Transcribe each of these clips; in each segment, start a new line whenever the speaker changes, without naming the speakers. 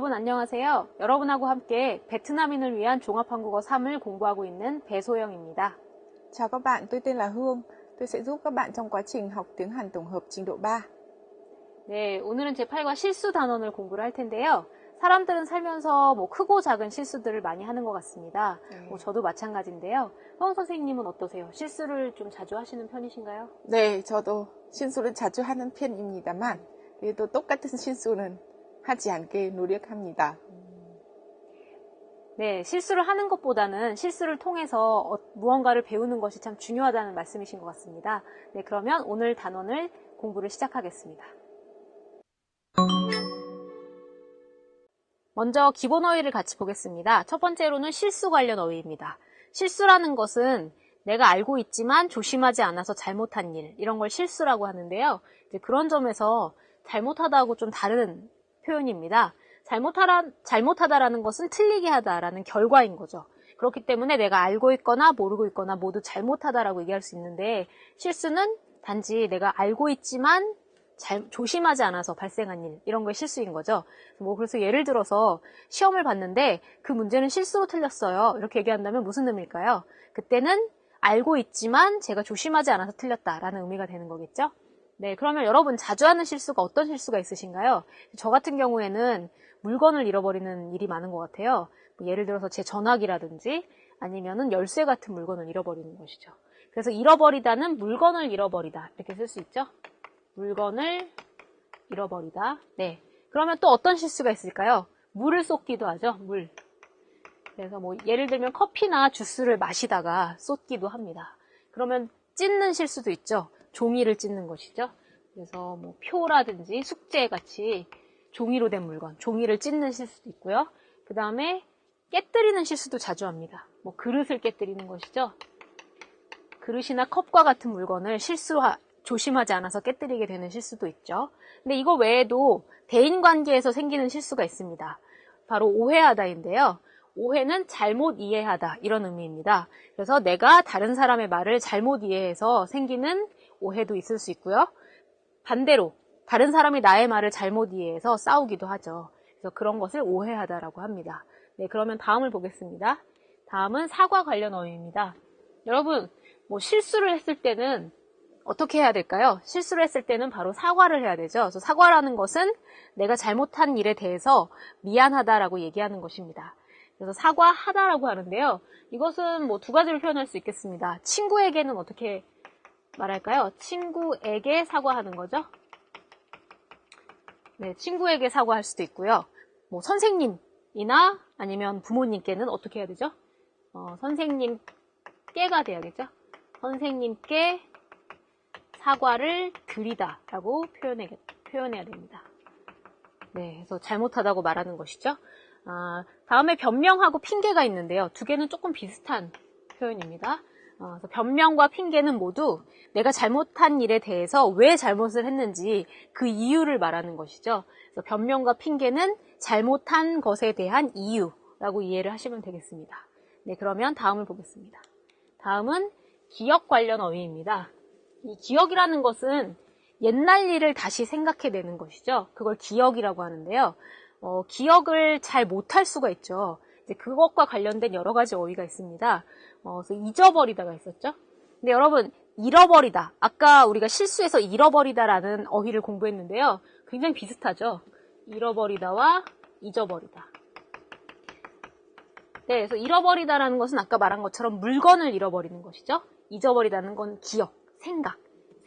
여러분 안녕하세요. 여러분하고 함께 베트남인을 위한 종합한국어 3을 공부하고 있는 배소영입니다.
Chào các bạn, tôi tên là Hương. Tôi sẽ giúp các bạn trong quá trình học tiếng Hàn tổng hợp trình độ 3.
네, 오늘은 제8과 실수 단원을 공부를 할 텐데요. 사람들은 살면서 크고 작은 실수들을 많이 하는 것 같습니다. 저도 마찬가지인데요. 허영 선생님은 어떠세요? 실수를 좀 자주 하시는 편이신가요?
네, 저도 실수를 자주 하는 편입니다만 그래도 똑같은 실수는 하지 않게 노력합니다.
네, 실수를 하는 것보다는 실수를 통해서 무언가를 배우는 것이 참 중요하다는 말씀이신 것 같습니다. 네, 그러면 오늘 단원을 공부를 시작하겠습니다. 먼저 기본 어휘를 같이 보겠습니다. 첫 번째로는 실수 관련 어휘입니다. 실수라는 것은 내가 알고 있지만 조심하지 않아서 잘못한 일, 이런 걸 실수라고 하는데요. 이제 그런 점에서 잘못하다하고 좀 다른 표현입니다. 잘못하다라는 것은 틀리게 하다라는 결과인 거죠. 그렇기 때문에 내가 알고 있거나 모르고 있거나 모두 잘못하다라고 얘기할 수 있는데, 실수는 단지 내가 알고 있지만 조심하지 않아서 발생한 일, 이런 게 실수인 거죠. 그래서 예를 들어서 시험을 봤는데 그 문제는 실수로 틀렸어요, 이렇게 얘기한다면 무슨 의미일까요? 그때는 알고 있지만 제가 조심하지 않아서 틀렸다라는 의미가 되는 거겠죠. 네, 그러면 여러분 자주 하는 실수가 어떤 실수가 있으신가요? 저 같은 경우에는 물건을 잃어버리는 일이 많은 것 같아요. 예를 들어서 제 전화기라든지 아니면은 열쇠 같은 물건을 잃어버리는 것이죠. 그래서 잃어버리다는 물건을 잃어버리다, 이렇게 쓸 수 있죠. 물건을 잃어버리다. 네. 그러면 또 어떤 실수가 있을까요? 물을 쏟기도 하죠. 물. 그래서 예를 들면 커피나 주스를 마시다가 쏟기도 합니다. 그러면 찢는 실수도 있죠. 종이를 찢는 것이죠. 그래서 표라든지 숙제 같이 종이로 된 물건, 종이를 찢는 실수도 있고요. 그 다음에 깨뜨리는 실수도 자주 합니다. 그릇을 깨뜨리는 것이죠. 그릇이나 컵과 같은 물건을 조심하지 않아서 깨뜨리게 되는 실수도 있죠. 근데 이거 외에도 대인관계에서 생기는 실수가 있습니다. 바로 오해하다인데요. 오해는 잘못 이해하다, 이런 의미입니다. 그래서 내가 다른 사람의 말을 잘못 이해해서 생기는 오해도 있을 수 있고요. 반대로 다른 사람이 나의 말을 잘못 이해해서 싸우기도 하죠. 그래서 그런 것을 오해하다라고 합니다. 네, 그러면 다음을 보겠습니다. 다음은 사과 관련 어휘입니다. 여러분, 실수를 했을 때는 어떻게 해야 될까요? 실수를 했을 때는 바로 사과를 해야 되죠. 그래서 사과라는 것은 내가 잘못한 일에 대해서 미안하다라고 얘기하는 것입니다. 그래서 사과하다라고 하는데요. 이것은 두 가지로 표현할 수 있겠습니다. 친구에게는 어떻게 말할까요? 친구에게 사과하는 거죠. 네, 친구에게 사과할 수도 있고요. 선생님이나 아니면 부모님께는 어떻게 해야 되죠? 선생님께가 돼야겠죠? 선생님께 사과를 드리다라고 표현해야 됩니다. 네, 그래서 잘못하다고 말하는 것이죠. 다음에 변명하고 핑계가 있는데요. 두 개는 조금 비슷한 표현입니다. 그래서 변명과 핑계는 모두 내가 잘못한 일에 대해서 왜 잘못을 했는지 그 이유를 말하는 것이죠. 그래서 변명과 핑계는 잘못한 것에 대한 이유라고 이해를 하시면 되겠습니다. 네, 그러면 다음을 보겠습니다. 다음은 기억 관련 어휘입니다. 이 기억이라는 것은 옛날 일을 다시 생각해내는 것이죠. 그걸 기억이라고 하는데요. 기억을 잘 못할 수가 있죠. 이제 그것과 관련된 여러 가지 어휘가 있습니다. 그래서 잊어버리다가 있었죠. 근데 여러분, 잃어버리다. 아까 우리가 실수해서 잃어버리다라는 어휘를 공부했는데요. 굉장히 비슷하죠. 잃어버리다와 잊어버리다. 네, 그래서 잃어버리다라는 것은 아까 말한 것처럼 물건을 잃어버리는 것이죠. 잊어버리다는 건 기억,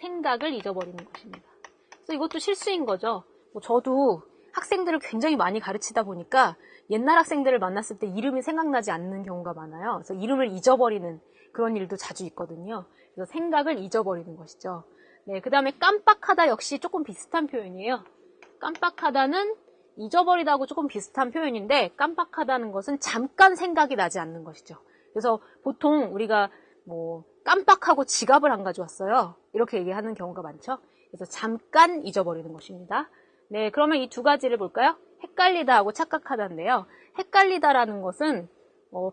생각을 잊어버리는 것입니다. 그래서 이것도 실수인 거죠. 저도 학생들을 굉장히 많이 가르치다 보니까 옛날 학생들을 만났을 때 이름이 생각나지 않는 경우가 많아요. 그래서 이름을 잊어버리는 그런 일도 자주 있거든요. 그래서 생각을 잊어버리는 것이죠. 네, 그 다음에 깜빡하다 역시 조금 비슷한 표현이에요. 깜빡하다는 잊어버리다하고 조금 비슷한 표현인데, 깜빡하다는 것은 잠깐 생각이 나지 않는 것이죠. 그래서 보통 우리가 깜빡하고 지갑을 안 가져왔어요, 이렇게 얘기하는 경우가 많죠. 그래서 잠깐 잊어버리는 것입니다. 네, 그러면 이 두 가지를 볼까요? 헷갈리다하고 착각하다인데요. 헷갈리다라는 것은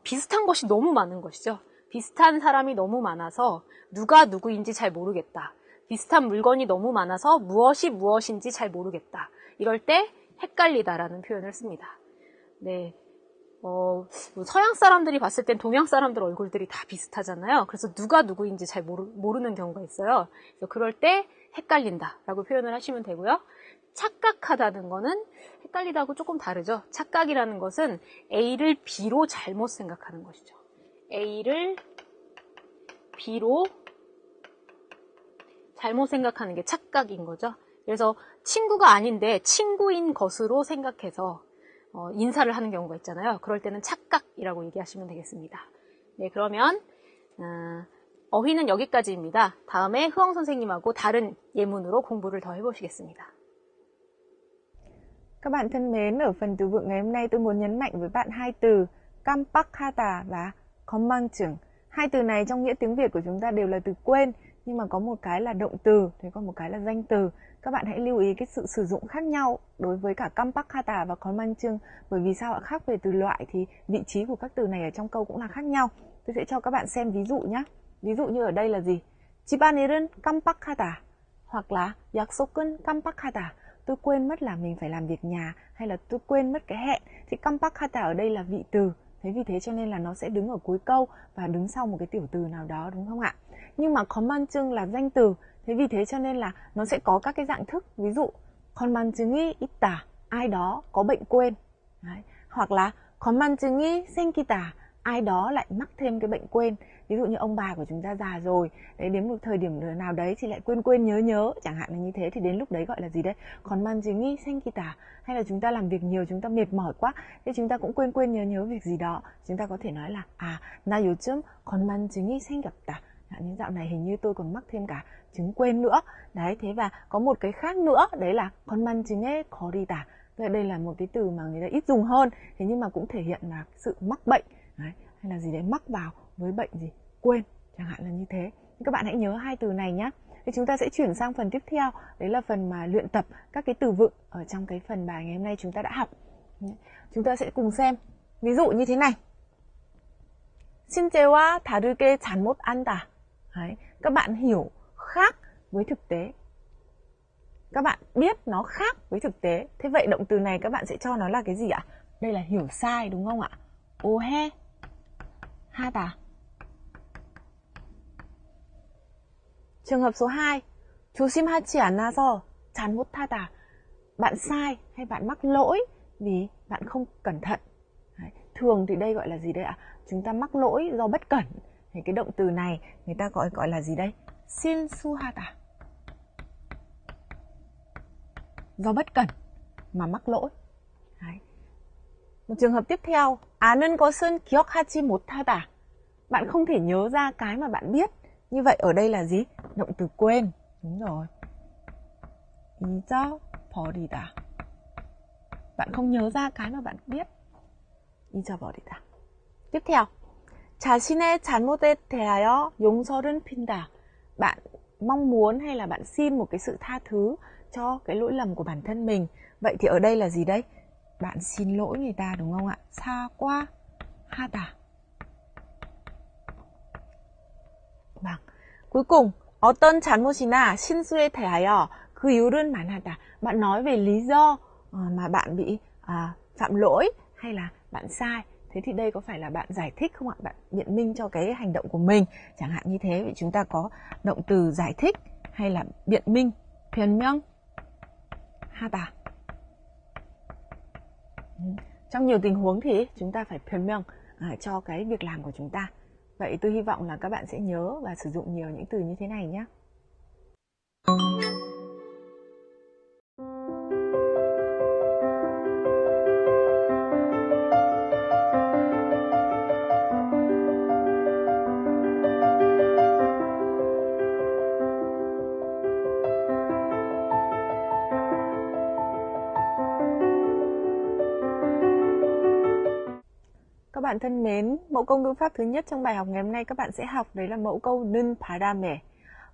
비슷한 것이 너무 많은 것이죠. 비슷한 사람이 너무 많아서 누가 누구인지 잘 모르겠다. 비슷한 물건이 너무 많아서 무엇이 무엇인지 잘 모르겠다. 이럴 때 헷갈리다라는 표현을 씁니다. 네. 뭐 서양 사람들이 봤을 땐 동양 사람들 얼굴들이 다 비슷하잖아요. 그래서 누가 누구인지 잘 모르는 경우가 있어요. 그래서 그럴 때 헷갈린다라고 표현을 하시면 되고요. 착각하다는 거는 헷갈리다고 조금 다르죠. 착각이라는 것은 A를 B로 잘못 생각하는 것이죠. A를 B로 잘못 생각하는 게 착각인 거죠. 그래서 친구가 아닌데 친구인 것으로 생각해서 인사를 하는 경우가 있잖아요. 그럴 때는 착각이라고 얘기하시면 되겠습니다. 네, 그러면 어휘는 여기까지입니다. 다음에 흐엉 선생님하고 다른 예문으로 공부를 더 해보시겠습니다.
Các bạn thân mến, ở phần từ vựng ngày hôm nay tôi muốn nhấn mạnh với bạn hai từ 깜빡하다 và 건망증. Hai từ này trong nghĩa tiếng Việt của chúng ta đều là từ quên, nhưng mà có một cái là động từ, thì có một cái là danh từ. Các bạn hãy lưu ý cái sự sử dụng khác nhau đối với cả 깜빡하다 và 건망증. Bởi vì sao ạ? Khác về từ loại thì vị trí của các từ này ở trong câu cũng là khác nhau. Tôi sẽ cho các bạn xem ví dụ nhé. Ví dụ như ở đây là gì? 집안일은 깜빡하다 hoặc là 약속은 깜빡하다. Tôi quên mất là mình phải làm việc nhà, hay là tôi quên mất cái hẹn. Thì 깜빡하다 ở đây là vị từ. Thế vì thế cho nên là nó sẽ đứng ở cuối câu và đứng sau một cái tiểu từ nào đó, đúng không ạ? Nhưng mà 건망증 là danh từ. Thế vì thế cho nên là nó sẽ có các cái dạng thức. Ví dụ 건망증이 있다, ai đó có bệnh quên. Đấy. Hoặc là 건망증이 생기다, ai đó lại mắc thêm cái bệnh quên. Ví dụ như ông bà của chúng ta già rồi, đấy, đến một thời điểm nào đấy thì lại quên nhớ, chẳng hạn là như thế, thì đến lúc đấy gọi là gì đấy? 건망증이 생기다. Hay là chúng ta làm việc nhiều, chúng ta mệt mỏi quá, thế chúng ta cũng quên nhớ việc gì đó. Chúng ta có thể nói là 나 요즘 건망증이 생겼다. Nhưng dạo này hình như tôi còn mắc thêm cả chứng quên nữa. Đấy, thế và có một cái khác nữa, đấy là 건망증에 걸리다. Đây là một cái từ mà người ta ít dùng hơn, thế nhưng mà cũng thể hiện là sự mắc bệnh. Đấy, hay là gì đấy, mắc vào với bệnh gì? Quên, chẳng hạn là như thế. Các bạn hãy nhớ hai từ này nhé. Thì chúng ta sẽ chuyển sang phần tiếp theo, đấy là phần mà luyện tập các cái từ vựng ở trong cái phần bài ngày hôm nay chúng ta đã học. Chúng ta sẽ cùng xem. Ví dụ như thế này. 실제와 다르게 잘못한다. Đấy, các bạn hiểu khác với thực tế. Các bạn biết nó khác với thực tế. Thế vậy động từ này các bạn sẽ cho nó là cái gì ạ? Đây là hiểu sai, đúng không ạ? 오해 하다. Trường hợp số 2. 조심하지 않아서 잘못하다. Bạn sai hay bạn mắc lỗi vì bạn không cẩn thận. Đấy. Thường thì đây gọi là gì đây ạ? Chúng ta mắc lỗi do bất cẩn. Thì cái động từ này người ta gọi là gì đây? 실수하다. Do bất cẩn mà mắc lỗi. Đấy. Một trường hợp tiếp theo. 아는 것은 기억하지 못하다. Bạn không thể nhớ ra cái mà bạn biết. Như vậy ở đây là gì? Động từ quên. Đúng rồi. 잊어버리다. Bạn không nhớ ra cái mà bạn biết. 잊어버리다. Tiếp theo. 자신의 잘못에 대하여 용서를 빈다. Bạn mong muốn hay là bạn xin một cái sự tha thứ cho cái lỗi lầm của bản thân mình. Vậy thì ở đây là gì đây? Bạn xin lỗi người ta, đúng không ạ? 사과하다. Vâng. Cuối cùng, 어떤 잘못이나 실수에 대하여 그 이유를 말하다. Bạn nói về lý do mà bạn bị phạm lỗi hay là bạn sai. Thế thì đây có phải là bạn giải thích không ạ? Bạn biện minh cho cái hành động của mình. Chẳng hạn như thế, vậy chúng ta có động từ giải thích hay là biện minh. 변명하다. Trong nhiều tình huống thì chúng ta phải 변명 cho cái việc làm của chúng ta. Vậy tôi hy vọng là các bạn sẽ nhớ và sử dụng nhiều những từ như thế này nhé. Các bạn thân mến, mẫu câu ngữ pháp thứ nhất trong bài học ngày hôm nay các bạn sẽ học đấy là mẫu câu 는 바람에.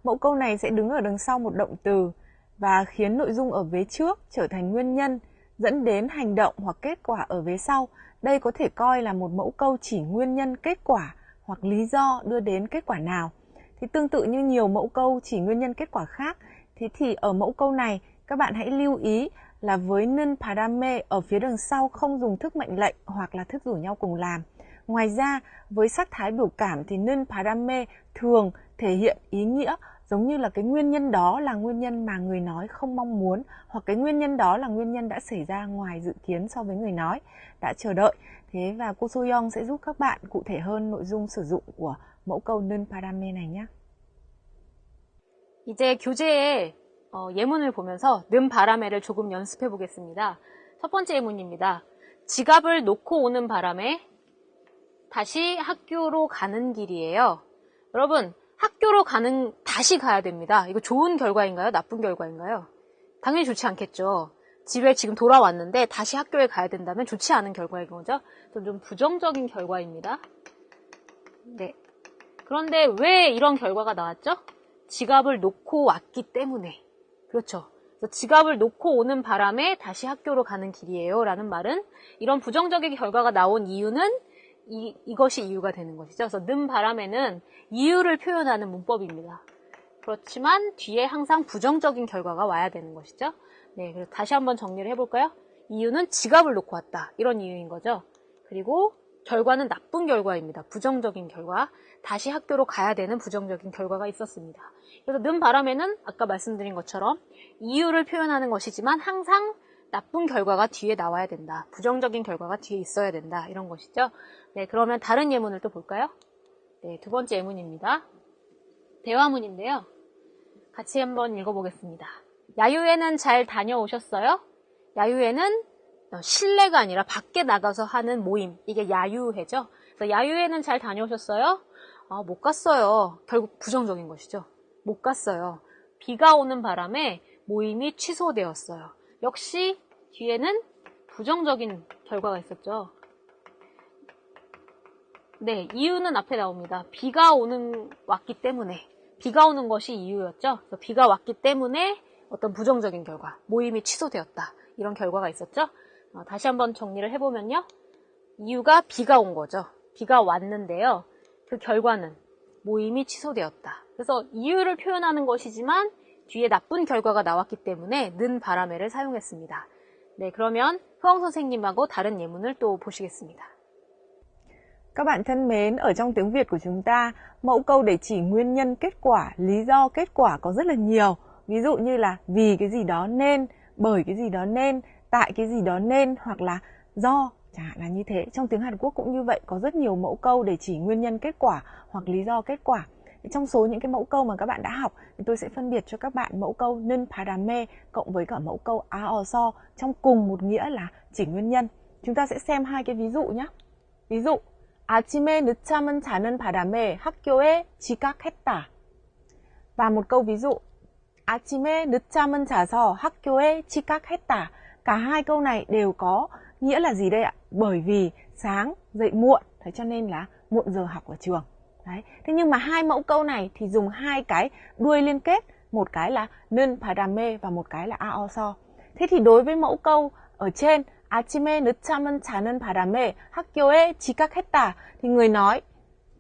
Mẫu câu này sẽ đứng ở đằng sau một động từ và khiến nội dung ở vế trước trở thành nguyên nhân dẫn đến hành động hoặc kết quả ở vế sau. Đây có thể coi là một mẫu câu chỉ nguyên nhân kết quả hoặc lý do đưa đến kết quả nào. Thì tương tự như nhiều mẫu câu chỉ nguyên nhân kết quả khác, thì ở mẫu câu này các bạn hãy lưu ý là với 는 바람에 ở phía đằng sau không dùng thức mệnh lệnh hoặc là thức rủ nhau cùng làm. Ngoài ra, với sắc thái biểu cảm thì 는 바람에 thường thể hiện ý nghĩa giống như là cái nguyên nhân đó là nguyên nhân mà người nói không mong muốn, hoặc cái nguyên nhân đó là nguyên nhân đã xảy ra ngoài dự kiến so với người nói đã chờ đợi. Thế và cô Soyoung sẽ giúp các bạn cụ thể hơn nội dung sử dụng của mẫu câu 는 바람에 này nhé.
이제 교재에 예문을 보면서 는 바람에를 조금 연습해 보겠습니다. 첫 번째 예문입니다. 지갑을 놓고 오는 바람에 다시 학교로 가는 길이에요. 여러분, 학교로 다시 가야 됩니다. 이거 좋은 결과인가요? 나쁜 결과인가요? 당연히 좋지 않겠죠. 집에 지금 돌아왔는데 다시 학교에 가야 된다면 좋지 않은 결과인 거죠. 좀 부정적인 결과입니다. 네. 그런데 왜 이런 결과가 나왔죠? 지갑을 놓고 왔기 때문에. 그렇죠. 그래서 지갑을 놓고 오는 바람에 다시 학교로 가는 길이에요 라는 말은 이런 부정적인 결과가 나온 이유는 이것이 이유가 되는 것이죠. 그래서 는 바람에는 이유를 표현하는 문법입니다. 그렇지만 뒤에 항상 부정적인 결과가 와야 되는 것이죠. 네, 그래서 다시 한번 정리를 해볼까요? 이유는 지갑을 놓고 왔다. 이런 이유인 거죠. 그리고 결과는 나쁜 결과입니다. 부정적인 결과. 다시 학교로 가야 되는 부정적인 결과가 있었습니다. 그래서 는 바람에는 아까 말씀드린 것처럼 이유를 표현하는 것이지만 항상 나쁜 결과가 뒤에 나와야 된다. 부정적인 결과가 뒤에 있어야 된다. 이런 것이죠. 네, 그러면 다른 예문을 또 볼까요? 네, 두 번째 예문입니다. 대화문인데요. 같이 한번 읽어보겠습니다. 야유회는 잘 다녀오셨어요? 야유회는 실내가 아니라 밖에 나가서 하는 모임. 이게 야유회죠. 그래서 야유회는 잘 다녀오셨어요? 못 갔어요. 결국 부정적인 것이죠. 못 갔어요. 비가 오는 바람에 모임이 취소되었어요. 역시 뒤에는 부정적인 결과가 있었죠. 네, 이유는 앞에 나옵니다. 비가 왔기 때문에. 비가 오는 것이 이유였죠. 그래서 비가 왔기 때문에 어떤 부정적인 결과, 모임이 취소되었다. 이런 결과가 있었죠. 다시 한번 정리를 해보면요. 이유가 비가 온 거죠. 비가 왔는데요. 그 결과는 모임이 취소되었다. 그래서 이유를 표현하는 것이지만 뒤에 나쁜 결과가 나왔기 때문에 는 바람에를 사용했습니다. 네, 그러면 효영 선생님하고 다른 예문을 또 보시겠습니다.
Các bạn thân mến, ở trong tiếng Việt của chúng ta, mẫu câu để chỉ nguyên nhân kết quả, lý do kết quả có rất là nhiều. Ví dụ như là vì cái gì đó nên, bởi cái gì đó nên, tại cái gì đó nên, hoặc là do, chẳng hạn là như thế. Trong tiếng Hàn Quốc cũng như vậy, có rất nhiều mẫu câu để chỉ nguyên nhân kết quả hoặc lý do kết quả. Trong số những cái mẫu câu mà các bạn đã học thì tôi sẽ phân biệt cho các bạn mẫu câu 는 바람에 cộng với cả mẫu câu 아어서 trong cùng một nghĩa là chỉ nguyên nhân. Chúng ta sẽ xem hai cái ví dụ nhé. Ví dụ 아침에 늦잠은 자는 바람에 학교에 지각했다. Và một câu ví dụ 아침에 늦잠은 자서 학교에 지각했다. Cả hai câu này đều có nghĩa là gì đây ạ? Bởi vì sáng dậy muộn, thế cho nên là muộn giờ học ở trường. Đấy. Thế nhưng mà hai mẫu câu này thì dùng hai cái đuôi liên kết, một cái là 는 바람에 và một cái là 아어서. Thế thì đối với mẫu câu ở trên 아침에 늦잠은 자는 바람에 학교에 지각했다 thì người nói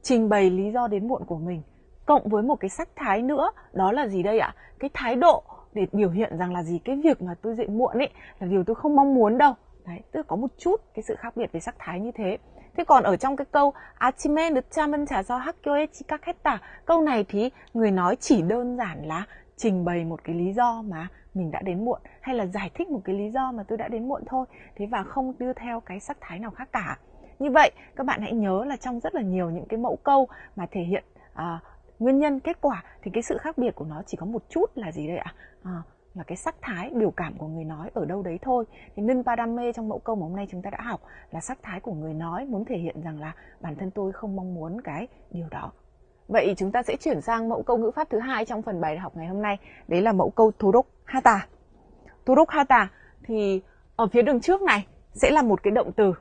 trình bày lý do đến muộn của mình cộng với một cái sắc thái nữa, đó là gì đây ạ? Cái thái độ để biểu hiện rằng là gì? Cái việc mà tôi dậy muộn ấy là điều tôi không mong muốn đâu. Đấy, tức là có một chút cái sự khác biệt về sắc thái như thế. Thế còn ở trong cái câu 아침에 늦잠은 자서 학교에 지각했다, câu này thì người nói chỉ đơn giản là trình bày một cái lý do mà mình đã đến muộn, hay là giải thích một cái lý do mà tôi đã đến muộn thôi. Thế và không đưa theo cái sắc thái nào khác cả. Như vậy các bạn hãy nhớ là trong rất là nhiều những cái mẫu câu mà thể hiện nguyên nhân kết quả thì cái sự khác biệt của nó chỉ có một chút là gì đây ạ? Là cái sắc thái biểu cảm của người nói ở đâu đấy thôi. Thì 는 바람에 trong mẫu câu mà hôm nay chúng ta đã học là sắc thái của người nói muốn thể hiện rằng là bản thân tôi không mong muốn cái điều đó. Vậy chúng ta sẽ chuyển sang mẫu câu ngữ pháp thứ hai trong phần bài học ngày hôm nay. Đấy là mẫu câu 도록하다. 도록하다 thì ở phía đường trước này sẽ là một cái động từ.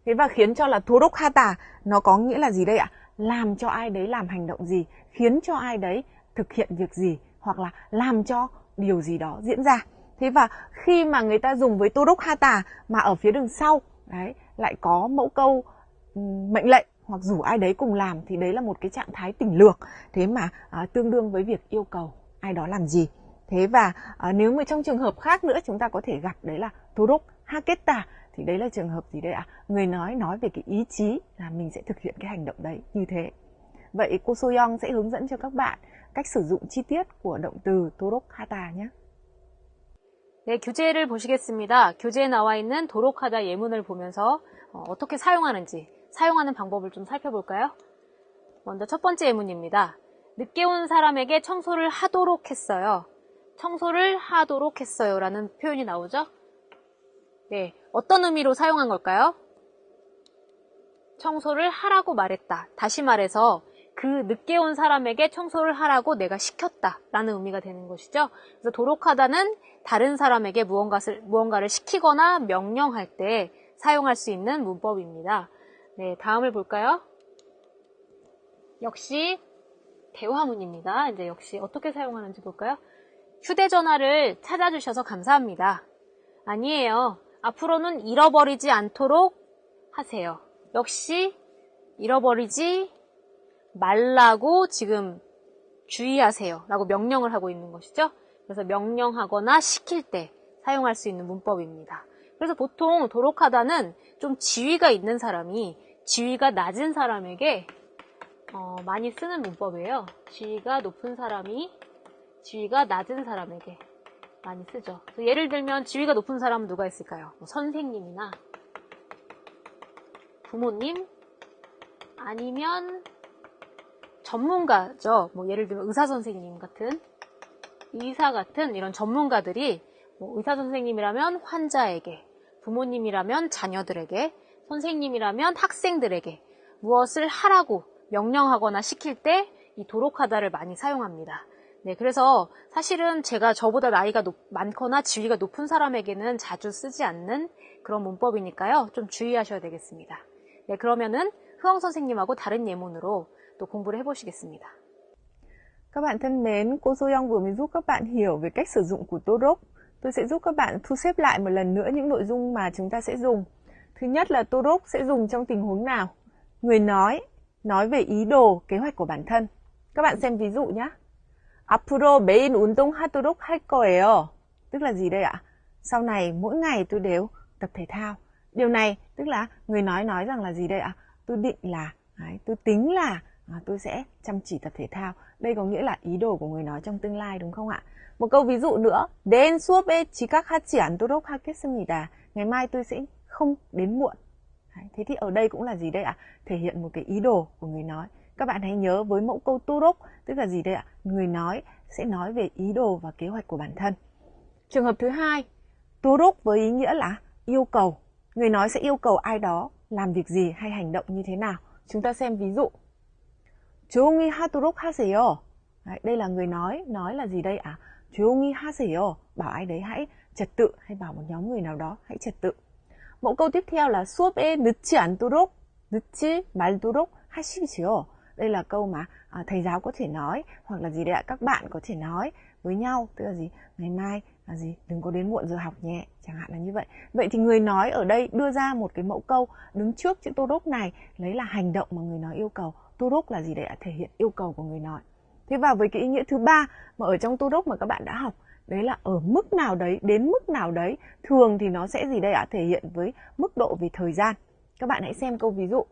Thế và khiến cho là 도록하다 nó có nghĩa là gì đây ạ? Làm cho ai đấy làm hành động gì, khiến cho ai đấy thực hiện việc gì, hoặc là làm cho điều gì đó diễn ra. Thế và khi mà người ta dùng với 도록하다 mà ở phía đường sau đấy lại có mẫu câu mệnh lệnh hoặc rủ ai đấy cùng làm thì đấy là một cái trạng thái tỉnh lược. Thế mà tương đương với việc yêu cầu ai đó làm gì. Thế và nếu mà trong trường hợp khác nữa chúng ta có thể gặp đấy là 도록 하겠다, thì đấy là trường hợp gì đây ạ? Người nói về cái ý chí là mình sẽ thực hiện cái hành động đấy như thế. Vậy cô Soyoung sẽ hướng dẫn cho các bạn cách sử dụng chi tiết của động từ 도록 하다 nhé.
네, 교재를 보시겠습니다. 교재에 나와 있는 도록하다 예문을 보면서 어떻게 사용하는지, 사용하는 방법을 좀 살펴볼까요? 먼저 첫 번째 예문입니다. 늦게 온 사람에게 청소를 하도록 했어요. 청소를 하도록 했어요 라는 표현이 나오죠? 네, 어떤 의미로 사용한 걸까요? 청소를 하라고 말했다. 다시 말해서 그 늦게 온 사람에게 청소를 하라고 내가 시켰다 라는 의미가 되는 것이죠. 그래서 도록하다는 다른 사람에게 무언가를 시키거나 명령할 때 사용할 수 있는 문법입니다. 네, 다음을 볼까요? 역시 대화문입니다. 이제 역시 어떻게 사용하는지 볼까요? 휴대전화를 찾아주셔서 감사합니다. 아니에요. 앞으로는 잃어버리지 않도록 하세요. 역시 잃어버리지 말라고 지금 주의하세요 라고 명령을 하고 있는 것이죠. 그래서 명령하거나 시킬 때 사용할 수 있는 문법입니다. 그래서 보통 도록하다는 좀 지위가 있는 사람이 지위가 낮은 사람에게 많이 쓰는 문법이에요. 지위가 높은 사람이 지위가 낮은 사람에게 많이 쓰죠. 예를 들면 지위가 높은 사람은 누가 있을까요? 선생님이나 부모님, 아니면 전문가죠. 예를 들면 의사 선생님 같은, 의사 같은 이런 전문가들이 의사 선생님이라면 환자에게, 부모님이라면 자녀들에게, 선생님이라면 학생들에게 무엇을 하라고 명령하거나 시킬 때 이 도록하다를 많이 사용합니다. 네, 그래서 사실은 제가 저보다 나이가 많거나 지위가 높은 사람에게는 자주 쓰지 않는 그런 문법이니까요. 좀 주의하셔야 되겠습니다. 네, 그러면은 흐엉 선생님하고 다른 예문으로 또 공부를 해보시겠습니다.
Các bạn thân mến, cô Soyoung vừa mới giúp các bạn hiểu về cách sử dụng của Torok. Tôi sẽ giúp các bạn thu xếp lại một lần nữa những nội dung mà chúng ta sẽ dùng. Thứ nhất là Torok sẽ dùng trong tình huống nào? Người nói về ý đồ, kế hoạch của bản thân. Các bạn xem ví dụ nhé. 앞으로 매일 운동하도록 할 거예요. Tức là gì đây ạ? Sau này mỗi ngày tôi đều tập thể thao. Điều này tức là người nói rằng là gì đây ạ? Tôi định là, tôi tính là tôi sẽ chăm chỉ tập thể thao. Đây có nghĩa là ý đồ của người nói trong tương lai đúng không ạ? Một câu ví dụ nữa. 내일 수업에 지각하지 않도록 하겠습니다. Ngày mai tôi sẽ không đến muộn. Thế thì ở đây cũng là gì đây ạ? Thể hiện một cái ý đồ của người nói. Các bạn hãy nhớ với mẫu câu torok tức là gì đây ạ? Người nói sẽ nói về ý đồ và kế hoạch của bản thân. Trường hợp thứ hai, torok với ý nghĩa là yêu cầu. Người nói sẽ yêu cầu ai đó làm việc gì hay hành động như thế nào. Chúng ta xem ví dụ. 조용히 하도록 하세요. Đấy, đây là người nói là gì đây ạ? 조용히 하세요. Bảo ai đấy hãy trật tự hay bảo một nhóm người nào đó hãy trật tự. Mẫu câu tiếp theo là 수업에 늦지 않도록, 늦지 말도록 하십시오. Đây là câu mà thầy giáo có thể nói hoặc là gì đấy ạ? Các bạn có thể nói với nhau, tức là gì? Ngày mai là gì? Đừng có đến muộn giờ học nhé, chẳng hạn là như vậy. Vậy thì người nói ở đây đưa ra một cái mẫu câu đứng trước chữ torok này lấy là hành động mà người nói yêu cầu. Torok là gì đấy ạ? Thể hiện yêu cầu của người nói. Thế vào với cái ý nghĩa thứ ba mà ở trong torok mà các bạn đã học, đấy là ở mức nào đấy, đến mức nào đấy. Thường thì nó sẽ gì đây ạ? Thể hiện với mức độ về thời gian. Các bạn hãy xem câu ví dụ.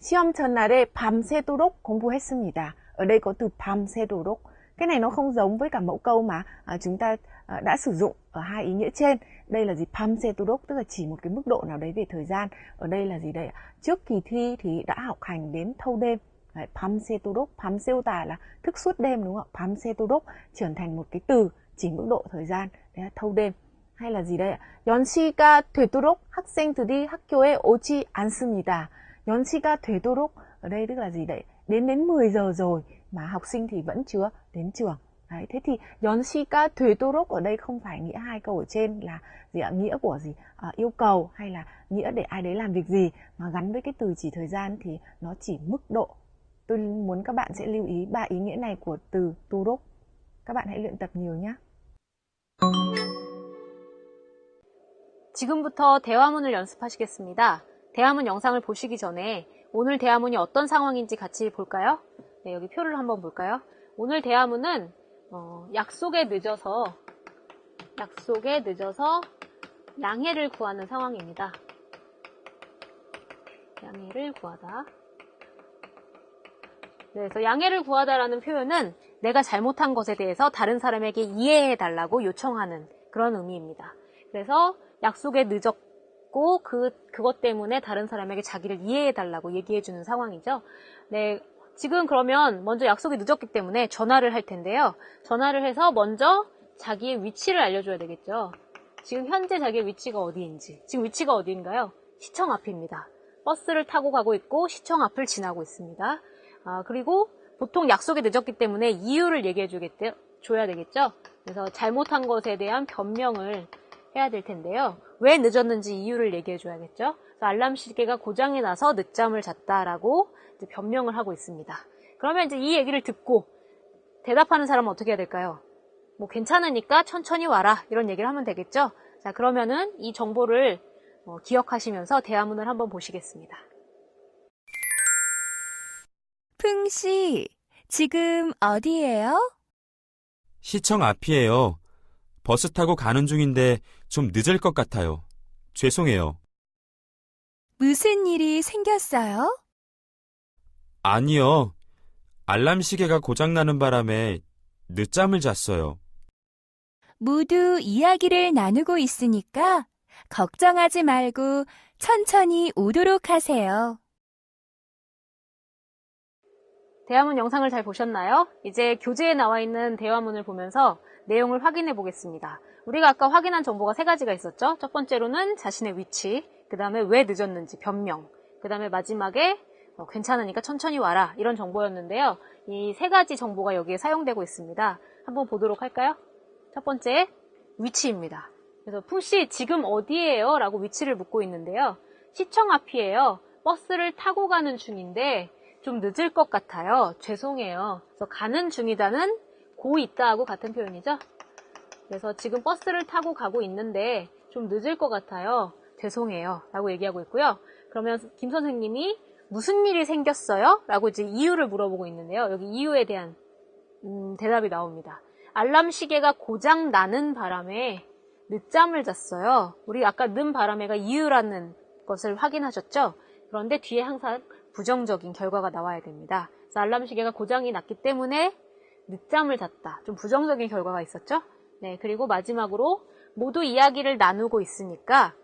시험 전날에 밤새도록 공부했습니다. Ở đây có từ 밤새도록. Cái này nó không giống với cả mẫu câu mà chúng ta đã sử dụng ở hai ý nghĩa trên. Đây là gì? 밤새도록 tức là chỉ một cái mức độ nào đấy về thời gian. Ở đây là gì đây ạ? Trước kỳ thi thì đã học hành đến thâu đêm. Đấy, 밤새도록, 밤새우다 là thức suốt đêm đúng không ạ? 밤새도록 trở thành một cái từ chỉ mức độ thời gian, đấy là thâu đêm. Hay là gì đây ạ? 연시가 되도록 학생들이 학교에 오지 않습니다. 연시가 되도록 ở đây tức là gì đấy? Đến 10 giờ rồi mà học sinh thì vẫn chưa đến trường. Đấy, thế thì 연시가 되도록 ở đây không phải nghĩa hai câu ở trên là gì ạ? Nghĩa của gì? Yêu cầu hay là nghĩa để ai đấy làm việc gì, mà gắn với cái từ chỉ thời gian thì nó chỉ mức độ. Tôi muốn các bạn sẽ lưu ý 3 ý nghĩa này của từ torok. Các bạn hãy luyện tập nhiều nhé.
지금부터 대화문을 연습하시겠습니다. 대화문 영상을 보시기 전에 오늘 대화문이 어떤 상황인지 같이 볼까요? 네, 여기 표를 한번 볼까요? 오늘 대화문은 약속에 늦어서 양해를 구하는 상황입니다. 양해를 구하다. 네, 그래서 양해를 구하다라는 표현은 내가 잘못한 것에 대해서 다른 사람에게 이해해달라고 요청하는 그런 의미입니다. 그래서 약속에 늦었고 그것 때문에 다른 사람에게 자기를 이해해달라고 얘기해주는 상황이죠. 네, 지금 그러면 먼저 약속이 늦었기 때문에 전화를 할 텐데요. 전화를 해서 먼저 자기의 위치를 알려줘야 되겠죠. 지금 현재 자기의 위치가 어디인지. 지금 위치가 어디인가요? 시청 앞입니다. 버스를 타고 가고 있고 시청 앞을 지나고 있습니다. 그리고 보통 약속이 늦었기 때문에 이유를 줘야 되겠죠. 그래서 잘못한 것에 대한 변명을 해야 될 텐데요. 왜 늦었는지 이유를 얘기해 줘야겠죠. 알람 시계가 고장이 나서 늦잠을 잤다라고 이제 변명을 하고 있습니다. 그러면 이제 이 얘기를 듣고 대답하는 사람은 어떻게 해야 될까요? 뭐 괜찮으니까 천천히 와라 이런 얘기를 하면 되겠죠. 자, 그러면은 이 정보를 기억하시면서 대화문을 한번 보시겠습니다.
풍씨, 지금 어디예요?
시청 앞이에요. 버스 타고 가는 중인데 좀 늦을 것 같아요. 죄송해요.
무슨 일이 생겼어요?
아니요. 알람 시계가 고장나는 바람에 늦잠을 잤어요.
모두 이야기를 나누고 있으니까 걱정하지 말고 천천히 오도록 하세요.
대화문 영상을 잘 보셨나요? 이제 교재에 나와 있는 대화문을 보면서 내용을 확인해 보겠습니다. 우리가 아까 확인한 정보가 3가지가 있었죠? 첫 번째로는 자신의 위치, 그 다음에 왜 늦었는지 변명, 그 다음에 마지막에 괜찮으니까 천천히 와라 이런 정보였는데요. 이 3가지 정보가 여기에 사용되고 있습니다. 한번 보도록 할까요? 첫 번째, 위치입니다. 그래서 풍씨 지금 어디예요? 라고 위치를 묻고 있는데요. 시청 앞이에요. 버스를 타고 가는 중인데 좀 늦을 것 같아요. 죄송해요. 그래서 가는 중이다는 고 있다하고 같은 표현이죠. 그래서 지금 버스를 타고 가고 있는데 좀 늦을 것 같아요. 죄송해요. 라고 얘기하고 있고요. 그러면 김 선생님이 무슨 일이 생겼어요? 라고 이제 이유를 물어보고 있는데요. 여기 이유에 대한 대답이 나옵니다. 알람 시계가 고장 나는 바람에 늦잠을 잤어요. 우리 아까 는 바람에가 이유라는 것을 확인하셨죠? 그런데 뒤에 항상 부정적인 결과가 나와야 됩니다. 그래서 알람 시계가 고장이 났기 때문에 늦잠을 잤다. 좀 부정적인 결과가 있었죠? 네, 그리고 마지막으로 모두 이야기를 나누고 있으니까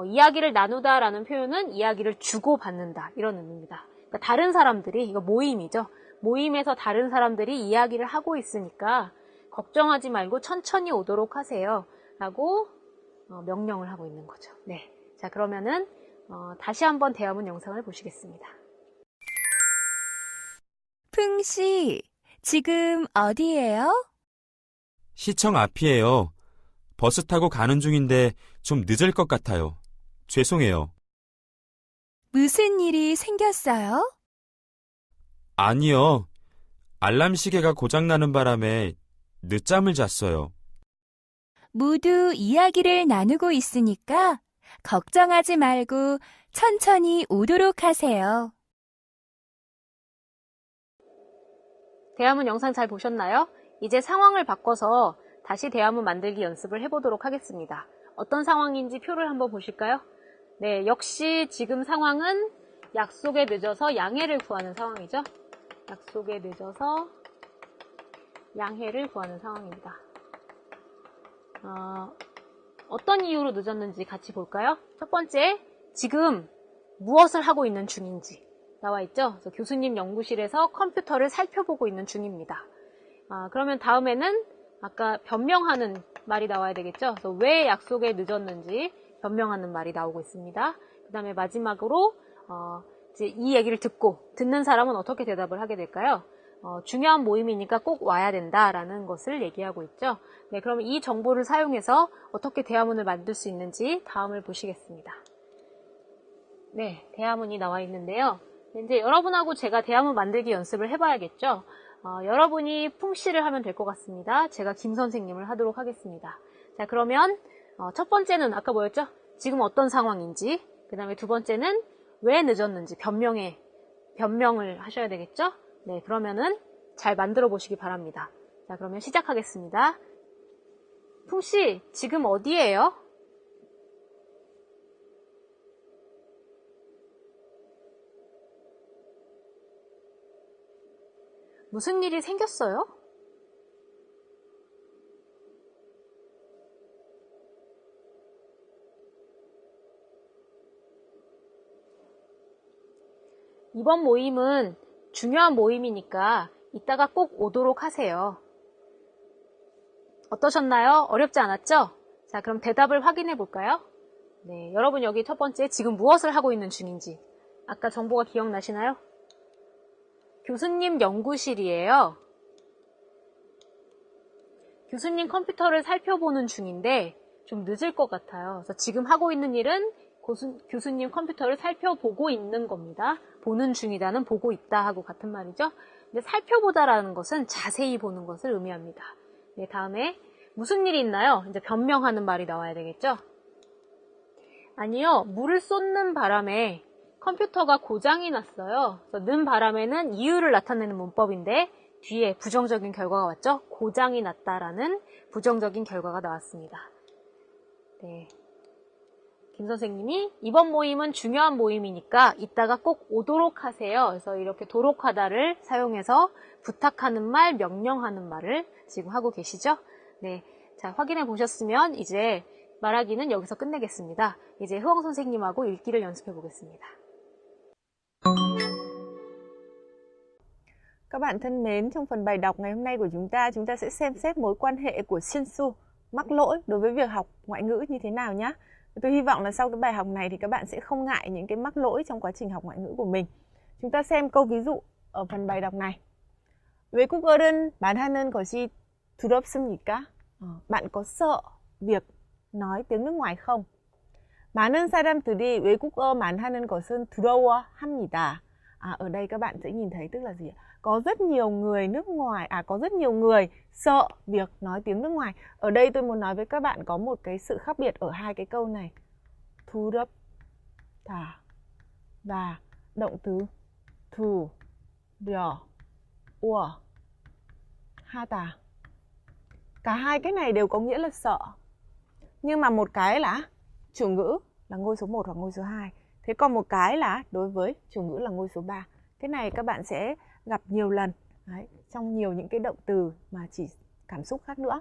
이야기를 나누다라는 표현은 이야기를 주고받는다 이런 의미입니다. 그러니까 다른 사람들이, 이거 모임이죠. 모임에서 다른 사람들이 이야기를 하고 있으니까 걱정하지 말고 천천히 오도록 하세요 라고 명령을 하고 있는 거죠. 네, 자 그러면은 다시 한번 대화문 영상을 보시겠습니다.
풍씨, 지금 어디예요?
시청 앞이에요. 버스 타고 가는 중인데 좀 늦을 것 같아요. 죄송해요.
무슨 일이 생겼어요?
아니요. 알람 시계가 고장나는 바람에 늦잠을 잤어요.
모두 이야기를 나누고 있으니까 걱정하지 말고 천천히 오도록 하세요.
대화문 영상 잘 보셨나요? 이제 상황을 바꿔서 다시 대화문 만들기 연습을 해보도록 하겠습니다. 어떤 상황인지 표를 한번 보실까요? 네, 역시 지금 상황은 약속에 늦어서 양해를 구하는 상황이죠. 약속에 늦어서 양해를 구하는 상황입니다. 어떤 이유로 늦었는지 같이 볼까요? 첫 번째, 지금 무엇을 하고 있는 중인지 나와 있죠. 그래서 교수님 연구실에서 컴퓨터를 살펴보고 있는 중입니다. 그러면 다음에는 아까 변명하는 말이 나와야 되겠죠. 그래서 왜 약속에 늦었는지 변명하는 말이 나오고 있습니다. 그 다음에 마지막으로 이제 이 얘기를 듣는 사람은 어떻게 대답을 하게 될까요? 중요한 모임이니까 꼭 와야 된다라는 것을 얘기하고 있죠. 네, 그러면 이 정보를 사용해서 어떻게 대화문을 만들 수 있는지 다음을 보시겠습니다. 네, 대화문이 나와 있는데요. 이제 여러분하고 제가 대화문 만들기 연습을 해봐야겠죠. 여러분이 풍씨를 하면 될 것 같습니다. 제가 김 선생님을 하도록 하겠습니다. 자, 그러면 첫 번째는 아까 뭐였죠? 지금 어떤 상황인지, 그 다음에 두 번째는 왜 늦었는지 변명을 하셔야 되겠죠? 네, 그러면은 잘 만들어 보시기 바랍니다. 자, 그러면 시작하겠습니다. 풍씨, 지금 어디예요? 무슨 일이 생겼어요? 이번 모임은 중요한 모임이니까 이따가 꼭 오도록 하세요. 어떠셨나요? 어렵지 않았죠? 자, 그럼 대답을 확인해 볼까요? 네, 여러분 여기 첫 번째 지금 무엇을 하고 있는 중인지 아까 정보가 기억나시나요? 교수님 연구실이에요. 교수님 컴퓨터를 살펴보는 중인데 좀 늦을 것 같아요. 그래서 지금 하고 있는 일은 교수님 컴퓨터를 살펴보고 있는 겁니다. 보는 중이다는 보고 있다 하고 같은 말이죠. 근데 살펴보다라는 것은 자세히 보는 것을 의미합니다. 네, 다음에 무슨 일이 있나요? 이제 변명하는 말이 나와야 되겠죠? 아니요, 물을 쏟는 바람에 컴퓨터가 고장이 났어요. 그래서 는 바람에는 이유를 나타내는 문법인데 뒤에 부정적인 결과가 왔죠? 고장이 났다라는 부정적인 결과가 나왔습니다. 네. 김 선생님이 이번 모임은 중요한 모임이니까 이따가 꼭 오도록 하세요. 그래서 이렇게 도록 하다를 사용해서 부탁하는 말, 명령하는 말을 지금 하고 계시죠? 네. 자, 확인해 보셨으면 이제 말하기는 여기서 끝내겠습니다. 이제 흐엉 선생님하고 읽기를 연습해 보겠습니다.
Các bạn thân mến, trong phần bài đọc ngày hôm nay của chúng ta sẽ xem xét mối quan hệ của Shinsu, mắc lỗi đối với việc học ngoại ngữ như thế nào nhé. Tôi hy vọng là sau cái bài học này thì các bạn sẽ không ngại những cái mắc lỗi trong quá trình học ngoại ngữ của mình. Chúng ta xem câu ví dụ ở phần bài đọc này. 외국어를 말하는 것이 두렵습니까? Bạn có sợ việc nói tiếng nước ngoài không? 많은 사람들이 외국어 말하는 것은 두려워합니다. Ở đây các bạn sẽ nhìn thấy tức là gì ạ? Có rất nhiều người nước ngoài, có rất nhiều người sợ việc nói tiếng nước ngoài. Ở đây tôi muốn nói với các bạn có một cái sự khác biệt ở hai cái câu này. 두렵다 và động từ 두려워하다. Cả hai cái này đều có nghĩa là sợ. Nhưng mà một cái là chủ ngữ là ngôi số 1 hoặc ngôi số 2. Thế còn một cái là đối với chủ ngữ là ngôi số 3. Cái này các bạn sẽ gặp nhiều lần trong nhiều những cái động từ mà chỉ cảm xúc khác nữa.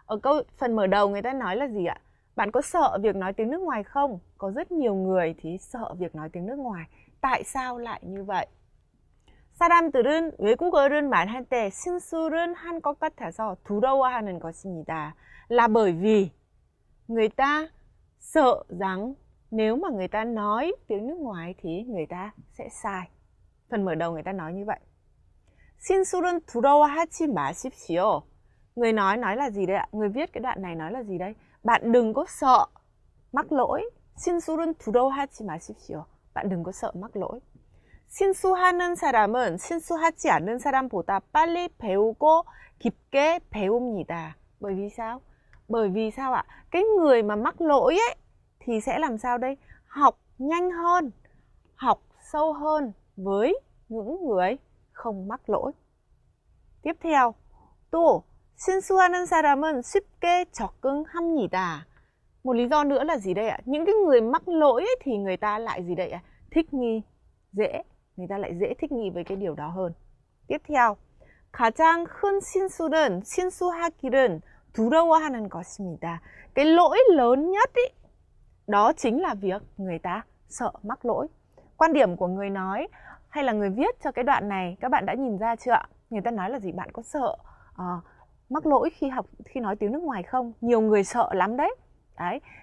Ở phần mở đầu người ta nói là gì ạ? Bạn có sợ việc nói tiếng nước ngoài không? Có rất nhiều người thì sợ việc nói tiếng nước ngoài. Tại sao lại như vậy? 사람들은 외국어를 말할 때 실수를 한 것 같아서 두려워하는 것입니다. Là bởi vì người ta sợ rằng nếu mà người ta nói tiếng nước ngoài thì người ta sẽ sai. Phần mở đầu người ta nói như vậy. 실수는 두려워하지 마십시오. Người nói là gì đây ạ? Người viết cái đoạn này nói là gì đây? Bạn đừng có sợ mắc lỗi. 실수는 두려워하지 마십시오. Bạn đừng có sợ mắc lỗi. 실수하는 사람은 실수하지 않는 사람보다 빨리 배우고 깊게 배웁니다. Bởi vì sao? Bởi vì sao ạ? Cái người mà mắc lỗi ấy thì sẽ làm sao đây? Học nhanh hơn, học sâu hơn với những người không mắc lỗi. Tiếp theo, 또 실수하는 사람은 쉽게 적응합니다. Một lý do nữa là gì đây ạ? Những cái người mắc lỗi ấy, thì người ta lại gì đây ạ? Thích nghi, dễ. Người ta lại dễ thích nghi với cái điều đó hơn. Tiếp theo, 가장 큰 실수는 실수하기를 두려워하는 것입니다. Cái lỗi lớn nhất ý, đó chính là việc người ta sợ mắc lỗi. Quan điểm của người nói hay là người viết cho cái đoạn này các bạn đã nhìn ra chưa ạ? Người ta nói là gì? Bạn có sợ mắc lỗi khi nói tiếng nước ngoài không? Nhiều người sợ lắm đấy.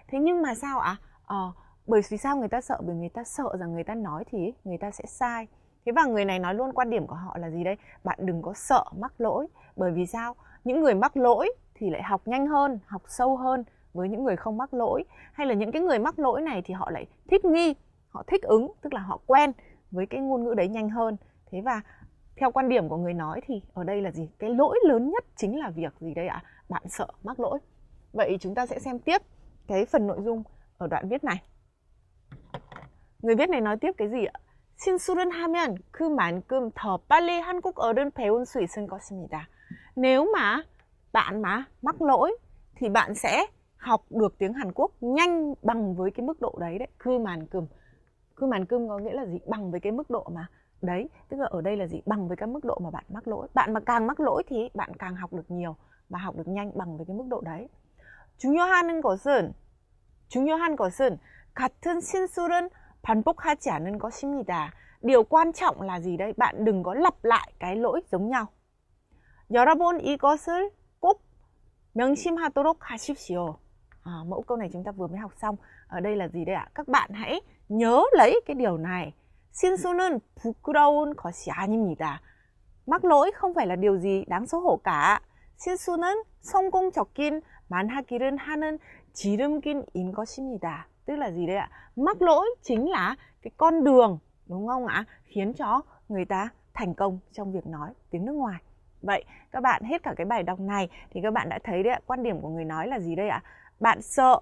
Thế nhưng mà sao ạ? Bởi vì sao người ta sợ? Bởi người ta sợ rằng người ta nói thì người ta sẽ sai. Thế và người này nói luôn quan điểm của họ là gì đây? Bạn đừng có sợ mắc lỗi. Bởi vì sao? Những người mắc lỗi thì lại học nhanh hơn, học sâu hơn với những người không mắc lỗi. Hay là những cái người mắc lỗi này thì họ lại thích nghi, họ thích ứng, tức là họ quen với cái ngôn ngữ đấy nhanh hơn. Thế và theo quan điểm của người nói thì ở đây là gì? Cái lỗi lớn nhất chính là việc gì đây ạ? Bạn sợ mắc lỗi. Vậy chúng ta sẽ xem tiếp cái phần nội dung ở đoạn viết này. người viết này nói tiếp cái gì ạ? 실수를 하면 그만큼 더 빨리 한국어를 배울 수 있을 것입니다. Nếu mà bạn mắc lỗi thì bạn sẽ học được tiếng Hàn Quốc nhanh bằng với cái mức độ đấy đấy. Cư màn cơm có nghĩa là gì? Bằng với cái mức độ mà đấy, tức là ở đây là gì? Bằng với cái mức độ mà bạn mắc lỗi. Bạn mà càng mắc lỗi thì bạn càng học được nhiều và học được nhanh bằng với cái mức độ đấy. 중요한 것은 같은 실수는 반복하지 않는 것입니다. Điều quan trọng là gì đây? Bạn đừng có lặp lại cái lỗi giống nhau. 여러분 이것을 꼭 명심하도록 하십시오. Mẫu câu này chúng ta vừa mới học xong. Ở đây là gì đây ạ? Các bạn hãy nhớ lấy cái điều này. 실수는 부끄러운 것이 아닙니다. Mắc lỗi không phải là điều gì đáng xấu hổ cả. 실수는 성공적인 만하기를 하는 지름길인 것입니다. Tức là gì đây ạ? Mắc lỗi chính là cái con đường, đúng không ạ? Khiến cho người ta thành công trong việc nói tiếng nước ngoài. Vậy các bạn hết cả cái bài đọc này thì các bạn đã thấy đấy ạ, quan điểm của người nói là gì đây ạ? Bạn sợ,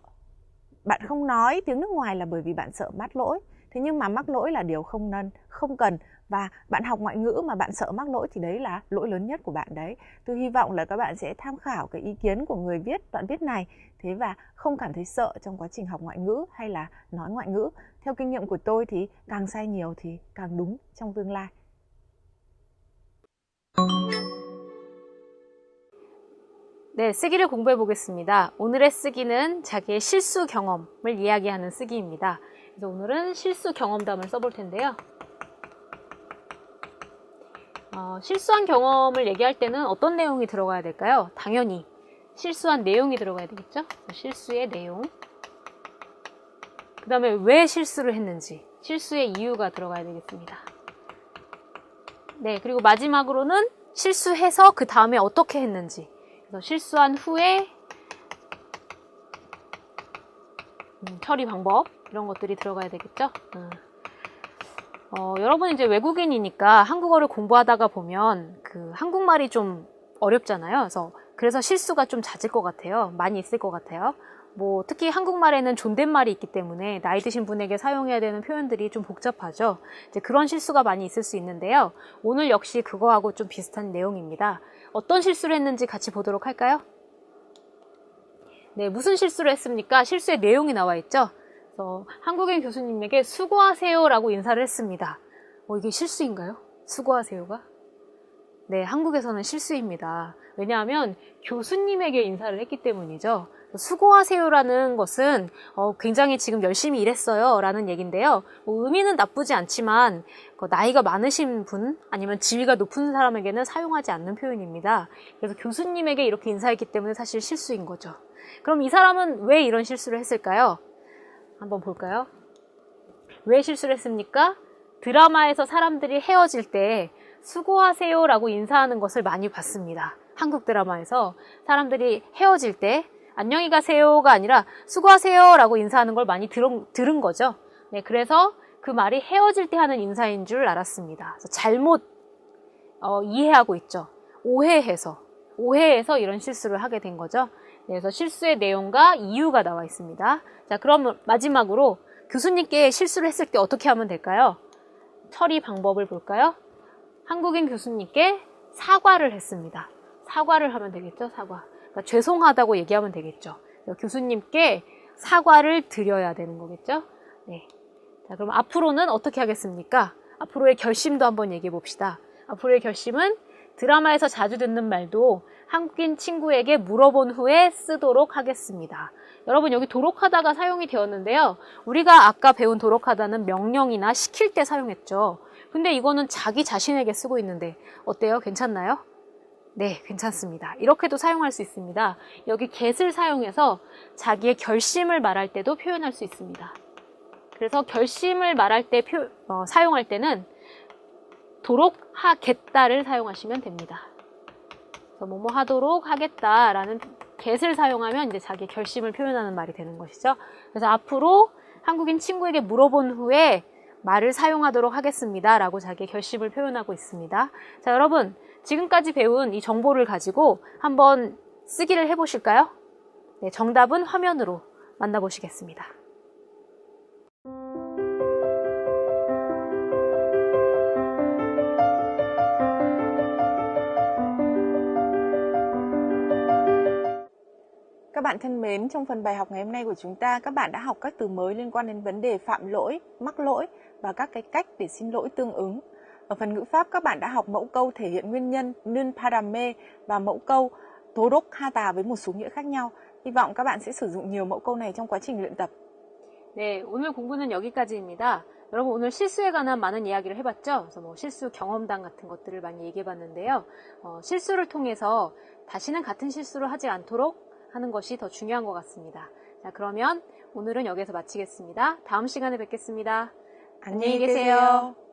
bạn không nói tiếng nước ngoài là bởi vì bạn sợ mắc lỗi. Thế nhưng mà mắc lỗi là điều không cần. Và bạn học ngoại ngữ mà bạn sợ mắc lỗi thì đấy là lỗi lớn nhất của bạn đấy. Tôi hy vọng là các bạn sẽ tham khảo cái ý kiến của người viết đoạn viết này. Thế và không cảm thấy sợ trong quá trình học ngoại ngữ hay là nói ngoại ngữ. Theo kinh nghiệm của tôi thì càng sai nhiều thì càng đúng trong tương lai.
네, 쓰기를 공부해 보겠습니다. 오늘의 쓰기는 자기의 실수 경험을 이야기하는 쓰기입니다. 그래서 오늘은 실수 경험담을 써볼 텐데요. 실수한 경험을 얘기할 때는 어떤 내용이 들어가야 될까요? 당연히 실수한 내용이 들어가야 되겠죠? 실수의 내용. 그 다음에 왜 실수를 했는지, 실수의 이유가 들어가야 되겠습니다. 네, 그리고 마지막으로는 실수해서 그 다음에 어떻게 했는지. 그래서 실수한 후에 처리 방법 이런 것들이 들어가야 되겠죠. 여러분 이제 외국인이니까 한국어를 공부하다가 보면 그 한국말이 좀 어렵잖아요. 그래서 실수가 좀 잦을 것 같아요. 많이 있을 것 같아요. 뭐 특히 한국말에는 존댓말이 있기 때문에 나이 드신 분에게 사용해야 되는 표현들이 좀 복잡하죠. 이제 그런 실수가 많이 있을 수 있는데요. 오늘 역시 그거하고 좀 비슷한 내용입니다. 어떤 실수를 했는지 같이 보도록 할까요? 네, 무슨 실수를 했습니까? 실수의 내용이 나와 있죠. 그래서 한국인 교수님에게 수고하세요라고 인사를 했습니다. 이게 실수인가요? 수고하세요가? 네, 한국에서는 실수입니다. 왜냐하면 교수님에게 인사를 했기 때문이죠. 수고하세요라는 것은 굉장히 지금 열심히 일했어요 라는 얘기인데요. 의미는 나쁘지 않지만 나이가 많으신 분 아니면 지위가 높은 사람에게는 사용하지 않는 표현입니다. 그래서 교수님에게 이렇게 인사했기 때문에 사실 실수인 거죠. 그럼 이 사람은 왜 이런 실수를 했을까요? 한번 볼까요? 왜 실수를 했습니까? 드라마에서 사람들이 헤어질 때 수고하세요 라고 인사하는 것을 많이 봤습니다. 한국 드라마에서 사람들이 헤어질 때 안녕히 가세요가 아니라 수고하세요 라고 인사하는 걸 많이 들은 거죠. 네, 그래서 그 말이 헤어질 때 하는 인사인 줄 알았습니다. 그래서 잘못 이해하고 있죠. 오해해서 이런 실수를 하게 된 거죠. 네, 그래서 실수의 내용과 이유가 나와 있습니다. 자, 그럼 마지막으로 교수님께 실수를 했을 때 어떻게 하면 될까요? 처리 방법을 볼까요? 한국인 교수님께 사과를 했습니다. 사과를 하면 되겠죠, 사과. 그러니까 죄송하다고 얘기하면 되겠죠. 교수님께 사과를 드려야 되는 거겠죠. 네. 자, 그럼 앞으로는 어떻게 하겠습니까? 앞으로의 결심도 한번 얘기해 봅시다. 앞으로의 결심은 드라마에서 자주 듣는 말도 한국인 친구에게 물어본 후에 쓰도록 하겠습니다. 여러분 여기 도록하다가 사용이 되었는데요. 우리가 아까 배운 도록하다는 명령이나 시킬 때 사용했죠. 근데 이거는 자기 자신에게 쓰고 있는데 어때요? 괜찮나요? 네, 괜찮습니다. 이렇게도 사용할 수 있습니다. 여기 get을 사용해서 자기의 결심을 말할 때도 표현할 수 있습니다. 그래서 결심을 말할 때 사용할 때는 도록 하겠다를 사용하시면 됩니다. 그래서 뭐뭐 하도록 하겠다라는 get을 사용하면 이제 자기 결심을 표현하는 말이 되는 것이죠. 그래서 앞으로 한국인 친구에게 물어본 후에 말을 사용하도록 하겠습니다 라고 자기의 결심을 표현하고 있습니다. 자, 여러분 지금까지 배운 이 정보를 가지고 한번 쓰기를 해보실까요? 네, 정답은 화면으로 만나보시겠습니다.
Các bạn thân mến, trong phần bài học ngày hôm nay của chúng ta, các bạn đã học các từ mới liên quan đến vấn đề phạm lỗi, mắc lỗi và các cái cách để xin lỗi tương ứng. Ở phần ngữ pháp, các bạn đã học mẫu câu thể hiện nguyên nhân 는 바람에 và mẫu câu 도록하다 với một số nghĩa khác nhau. Hy vọng các bạn sẽ sử dụng nhiều mẫu câu này trong quá trình luyện tập.
네, 오늘 공부는 여기까지입니다. 여러분 오늘 실수에 관한 많은 이야기를 해봤죠? 그래서 뭐 실수 경험담 같은 것들을 많이 얘기해봤는데요. 실수를 통해서 다시는 같은 실수를 하지 않도록 하는 것이 더 중요한 것 같습니다. 자, 그러면 오늘은 여기서 마치겠습니다. 다음 시간에 뵙겠습니다. 안녕히 계세요.